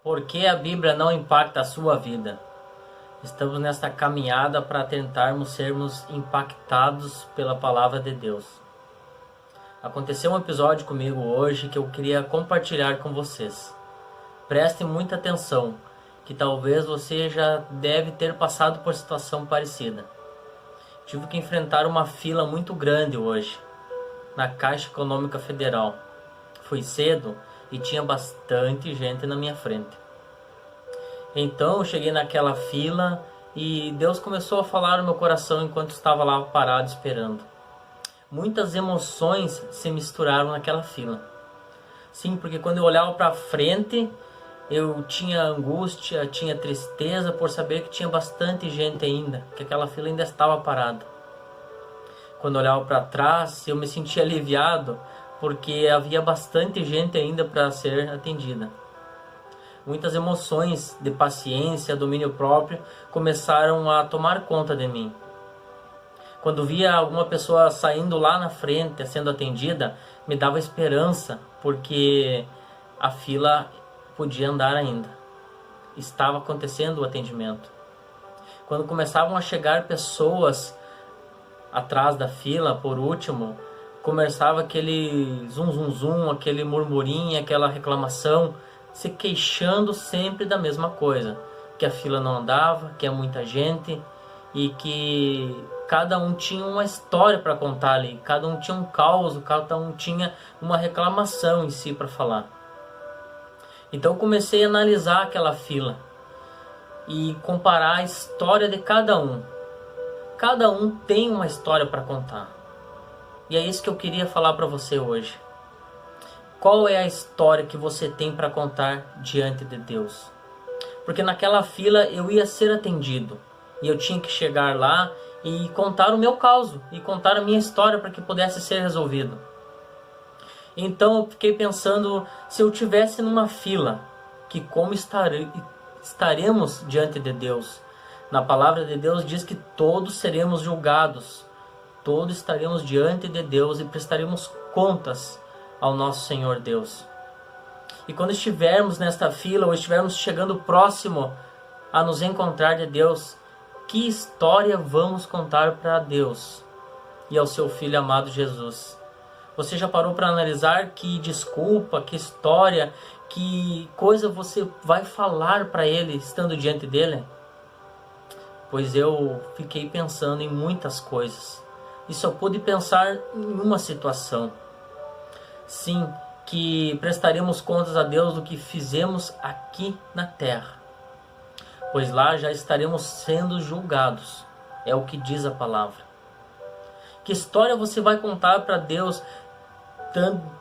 Por que a Bíblia não impacta a sua vida? Estamos nesta caminhada para tentarmos sermos impactados pela palavra de Deus. Aconteceu um episódio comigo hoje que eu queria compartilhar com vocês. Prestem muita atenção, que talvez você já deve ter passado por situação parecida. Tive que enfrentar uma fila muito grande hoje, na Caixa Econômica Federal. Fui cedo e tinha bastante gente na minha frente. Então eu cheguei naquela fila e Deus começou a falar no meu coração enquanto estava lá parado esperando. Muitas emoções se misturaram naquela fila. Sim, porque quando eu olhava para frente, eu tinha angústia, tinha tristeza por saber que tinha bastante gente ainda, que aquela fila ainda estava parada. Quando eu olhava para trás, eu me sentia aliviado, porque havia bastante gente ainda para ser atendida. Muitas emoções de paciência, domínio próprio, começaram a tomar conta de mim. Quando via alguma pessoa saindo lá na frente, sendo atendida, me dava esperança, porque a fila podia andar ainda. Estava acontecendo o atendimento. Quando começavam a chegar pessoas atrás da fila, por último, começava aquele zum zum zum, aquele murmurinho, aquela reclamação, se queixando sempre da mesma coisa, que a fila não andava, que é muita gente e que cada um tinha uma história para contar ali, cada um tinha um caos, cada um tinha uma reclamação em si para falar. Então comecei a analisar aquela fila e comparar a história de cada um. Cada um tem uma história para contar. E é isso que eu queria falar para você hoje. Qual é a história que você tem para contar diante de Deus? Porque naquela fila eu ia ser atendido. E eu tinha que chegar lá e contar o meu caos. E contar a minha história para que pudesse ser resolvido. Então eu fiquei pensando, se eu tivesse numa fila, que como estaremos diante de Deus? Na palavra de Deus diz que todos seremos julgados. Todos estaremos diante de Deus e prestaremos contas ao nosso Senhor Deus. E quando estivermos nesta fila ou estivermos chegando próximo a nos encontrar de Deus, que história vamos contar para Deus e ao seu Filho amado Jesus? Você já parou para analisar que desculpa, que história, que coisa você vai falar para Ele estando diante dele? Pois eu fiquei pensando em muitas coisas e só pude pensar em uma situação. Sim, que prestaremos contas a Deus do que fizemos aqui na terra, pois lá já estaremos sendo julgados, é o que diz a palavra. Que história você vai contar para Deus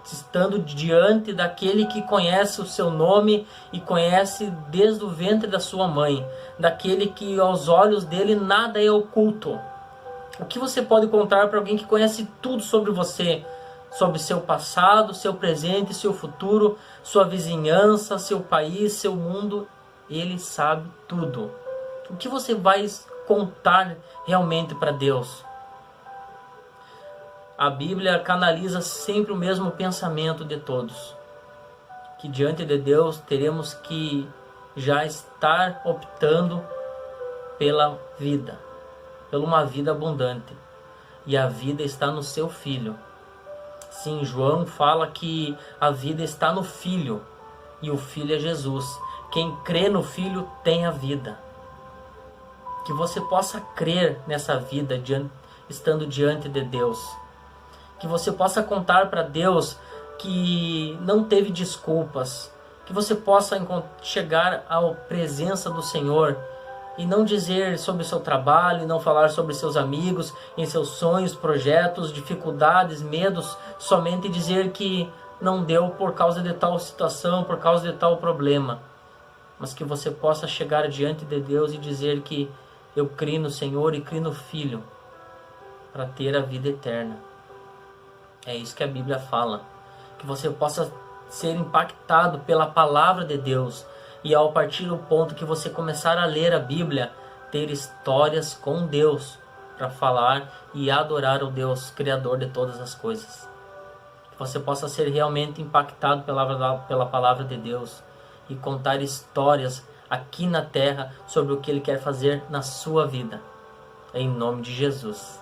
estando diante daquele que conhece o seu nome e conhece desde o ventre da sua mãe, daquele que aos olhos dele nada é oculto? O que você pode contar para alguém que conhece tudo sobre você? Sobre seu passado, seu presente, seu futuro, sua vizinhança, seu país, seu mundo. Ele sabe tudo. O que você vai contar realmente para Deus? A Bíblia canaliza sempre o mesmo pensamento de todos. Que diante de Deus teremos que já estar optando pela vida. Pela uma vida abundante. E a vida está no seu Filho. Sim, João fala que a vida está no Filho, e o Filho é Jesus. Quem crê no Filho tem a vida. Que você possa crer nessa vida estando diante de Deus. Que você possa contar para Deus que não teve desculpas. Que você possa chegar à presença do Senhor e não dizer sobre o seu trabalho, e não falar sobre seus amigos, em seus sonhos, projetos, dificuldades, medos, somente dizer que não deu por causa de tal situação, por causa de tal problema. Mas que você possa chegar diante de Deus e dizer que eu creio no Senhor e creio no Filho para ter a vida eterna. É isso que a Bíblia fala. Que você possa ser impactado pela palavra de Deus. E ao partir do ponto que você começar a ler a Bíblia, ter histórias com Deus para falar e adorar o Deus Criador de todas as coisas. Que você possa ser realmente impactado pela palavra de Deus e contar histórias aqui na terra sobre o que Ele quer fazer na sua vida. Em nome de Jesus.